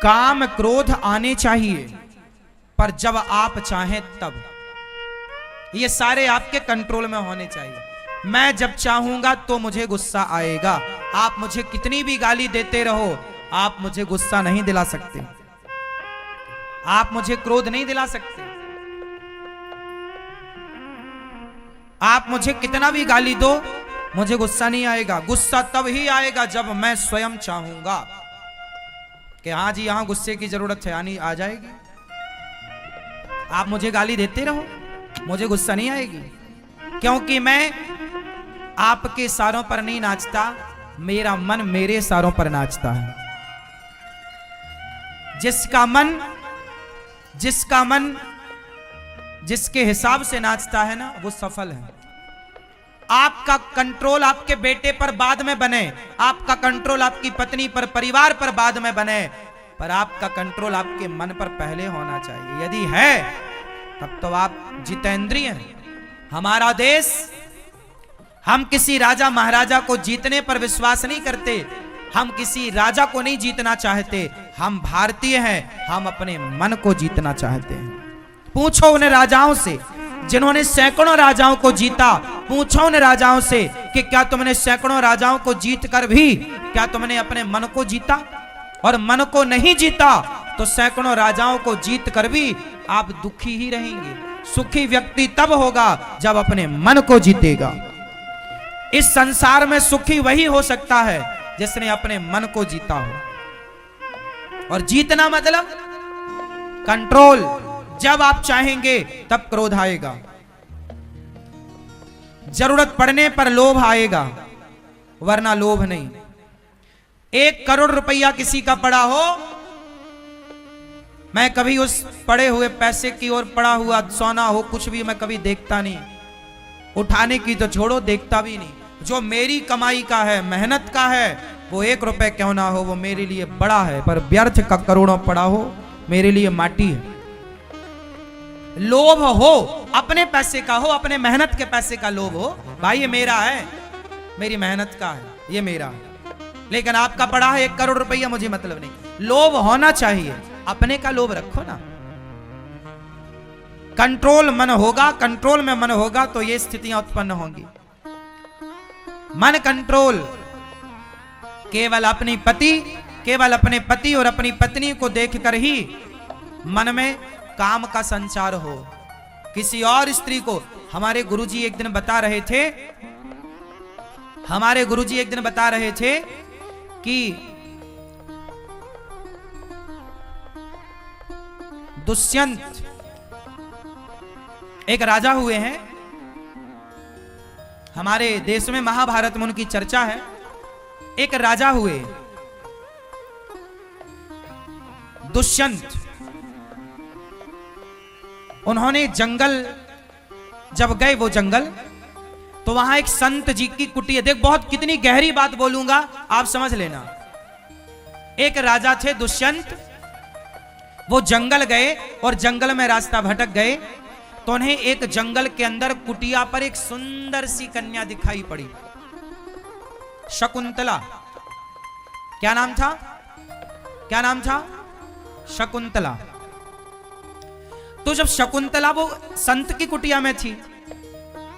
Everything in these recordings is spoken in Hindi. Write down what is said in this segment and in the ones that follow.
काम क्रोध आने चाहिए, पर जब आप चाहें तब। ये सारे आपके कंट्रोल में होने चाहिए। मैं जब चाहूंगा तो मुझे गुस्सा आएगा। आप मुझे कितनी भी गाली देते रहो, आप मुझे गुस्सा नहीं दिला सकते, आप मुझे क्रोध नहीं दिला सकते। आप मुझे कितना भी गाली दो, मुझे गुस्सा नहीं आएगा। गुस्सा तब ही आएगा जब मैं स्वयं चाहूंगा कि हाँ जी यहां गुस्से की जरूरत है, यानी आ जाएगी। आप मुझे गाली देते रहो, मुझे गुस्सा नहीं आएगी, क्योंकि मैं आपके इशारों पर नहीं नाचता, मेरा मन मेरे इशारों पर नाचता है। जिसका मन जिसके हिसाब से नाचता है ना, वो सफल है। आपका कंट्रोल आपके बेटे पर बाद में बने, आपका कंट्रोल आपकी पत्नी पर, परिवार पर बाद में बने, पर आपका कंट्रोल आपके मन पर पहले होना चाहिए। यदि है तब तो आप जितेंद्रिय हैं। हमारा देश, हम किसी राजा महाराजा को जीतने पर विश्वास नहीं करते, हम किसी राजा को नहीं जीतना चाहते। हम भारतीय हैं, हम अपने मन को जीतना चाहते हैं। पूछो उन राजाओं से जिन्होंने सैकड़ों राजाओं को जीता, पूछो उन राजाओं से कि क्या तुमने सैकड़ों राजाओं को जीत कर भी क्या तुमने अपने मन को जीता? और मन को नहीं जीता तो सैकड़ों राजाओं को जीत कर भी आप दुखी ही रहेंगे। सुखी व्यक्ति तब होगा जब अपने मन को जीतेगा। इस संसार में सुखी वही हो सकता है जिसने अपने मन को जीता हो। और जीतना मतलब कंट्रोल। जब आप चाहेंगे तब क्रोध आएगा, जरूरत पड़ने पर लोभ आएगा, वरना लोभ नहीं। 1 करोड़ रुपया किसी का पड़ा हो, मैं कभी उस पड़े हुए पैसे की ओर, पड़ा हुआ सोना हो, कुछ भी मैं कभी देखता नहीं। उठाने की तो छोड़ो, देखता भी नहीं। जो मेरी कमाई का है, मेहनत का है, वो 1 रुपए क्यों ना हो, वो मेरे लिए बड़ा है। पर व्यर्थ का करोड़ों पड़ा हो, मेरे लिए माटी है। लोभ हो, अपने पैसे का हो, अपने मेहनत के पैसे का लोभ हो, भाई ये मेरा है, मेरी मेहनत का है, ये मेरा है। लेकिन आपका पड़ा है 1 करोड़ रुपया, मुझे मतलब नहीं। लोभ होना चाहिए, अपने का लोभ रखो ना। कंट्रोल मन होगा, कंट्रोल में मन होगा तो ये स्थितियां उत्पन्न होंगी। मन कंट्रोल केवल अपने पति और अपनी पत्नी को देखकर ही मन में काम का संचार हो। किसी और स्त्री को, हमारे गुरुजी एक दिन बता रहे थे कि दुष्यंत एक राजा हुए हैं। हमारे देश में महाभारत में उनकी चर्चा है। एक राजा हुए दुष्यंत। उन्होंने जंगल जब गए, वो जंगल, तो वहां एक संत जी की कुटिया। देख, बहुत कितनी गहरी बात बोलूंगा, आप समझ लेना। एक राजा थे दुष्यंत, वो जंगल गए और जंगल में रास्ता भटक गए, तो उन्हें एक जंगल के अंदर कुटिया पर एक सुंदर सी कन्या दिखाई पड़ी, शकुंतला। क्या नाम था? शकुंतला। तो जब शकुंतला वो संत की कुटिया में थी,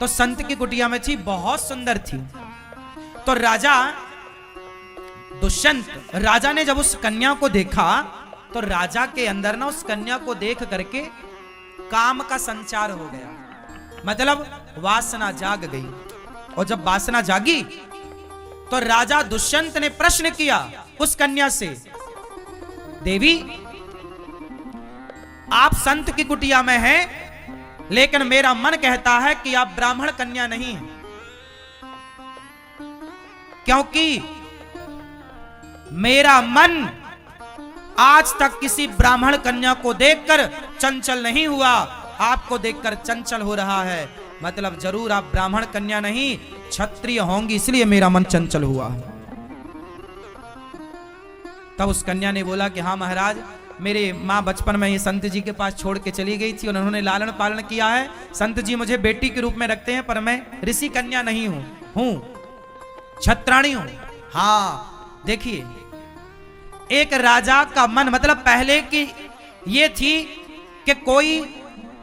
तो संत की कुटिया में थी, बहुत सुंदर थी। तो राजा दुष्यंत, राजा ने जब उस कन्या को देखा, तो राजा के अंदर ना उस कन्या को देख करके काम का संचार हो गया, मतलब वासना जाग गई। और जब वासना जागी तो राजा दुष्यंत ने प्रश्न किया उस कन्या से, देवी आप संत की कुटिया में हैं, लेकिन मेरा मन कहता है कि आप ब्राह्मण कन्या नहीं हैं, क्योंकि मेरा मन आज तक किसी ब्राह्मण कन्या को देखकर चंचल नहीं हुआ, आपको देखकर चंचल हो रहा है। मतलब जरूर आप ब्राह्मण कन्या नहीं, क्षत्रिय होंगी, इसलिए मेरा मन चंचल हुआ। तब उस कन्या ने बोला कि हाँ महाराज, मेरे माँ बचपन में ये संत जी के पास छोड़ के चली गई थी और उन्होंने लालन पालन किया है। संत जी मुझे बेटी के रूप में रखते हैं, पर मैं ऋषि कन्या नहीं हूं, क्षत्राणी हूं। हाँ देखिए, एक राजा का मन, मतलब पहले की ये थी कि कोई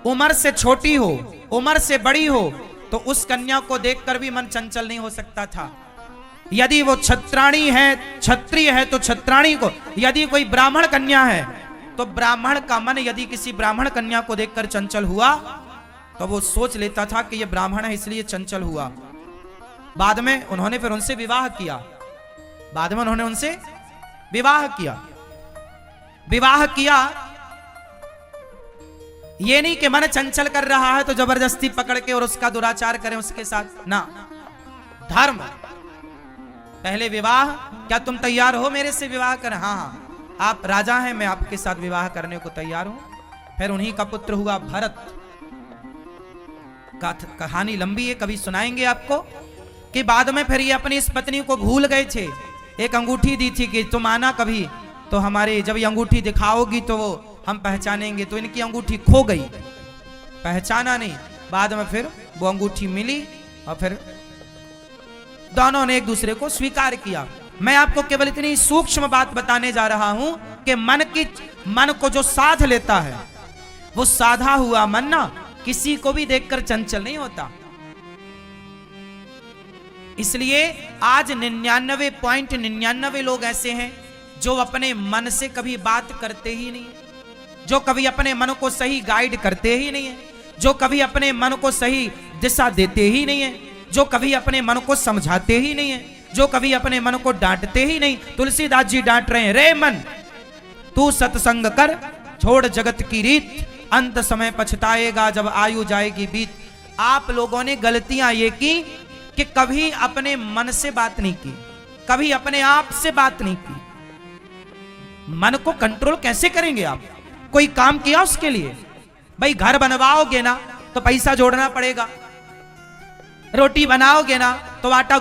उम्र से छोटी हो, उम्र से बड़ी हो, तो उस कन्या को देखकर भी मन चंचल नहीं हो सकता था। यदि वो छत्राणी है, क्षत्रिय है तो छत्राणी को, यदि कोई ब्राह्मण कन्या है तो ब्राह्मण का मन यदि किसी ब्राह्मण कन्या को देखकर चंचल हुआ तो वो सोच लेता था कि ये ब्राह्मण है इसलिए चंचल हुआ। बाद में उन्होंने फिर उनसे विवाह किया, बाद में उन्होंने उनसे विवाह किया। विवाह किया ये नहीं कि मन चंचल कर रहा है तो जबरदस्ती पकड़ के और उसका दुराचार करें उसके साथ ना। धर्म, पहले विवाह, क्या तुम तैयार हो मेरे से विवाह कर? हाँ हाँ, आप राजा हैं, मैं आपके साथ विवाह करने को तैयार हूं। फिर उन्हीं का पुत्र हुआ भरत। कहानी लंबी है, कभी सुनाएंगे आपको कि बाद में फिर ये अपनी इस पत्नी को भूल गए थे। एक अंगूठी दी थी कि तुम आना कभी तो हमारे, जब ये अंगूठी दिखाओगी तो वो हम पहचानेंगे। तो इनकी अंगूठी खो गई, पहचाना नहीं। बाद में फिर वो अंगूठी मिली और फिर दोनों ने एक दूसरे को स्वीकार किया। मैं आपको केवल इतनी सूक्ष्म बात बताने जा रहा हूं कि मन को जो साध लेता है, वो साधा हुआ मन ना किसी को भी देखकर चंचल नहीं होता। इसलिए आज 99.99 लोग ऐसे हैं जो अपने मन से कभी बात करते ही नहीं है, जो कभी अपने मन को सही गाइड करते ही नहीं है, जो कभी अपने मन को सही दिशा देते ही नहीं है, जो कभी अपने मन को समझाते ही नहीं है, जो कभी अपने मन को डांटते ही नहीं। तुलसीदास जी डांट रहे हैं, रे मन तू सत्संग कर, छोड़ जगत की रीत, अंत समय पछताएगा जब आयु जाएगी बीत। आप लोगों ने गलतियां ये की कि कभी अपने मन से बात नहीं की, कभी अपने आप से बात नहीं की। मन को कंट्रोल कैसे करेंगे आप? कोई काम किया उसके लिए? भाई घर बनवाओगे ना तो पैसा जोड़ना पड़ेगा, रोटी बनाओगे ना तो आटा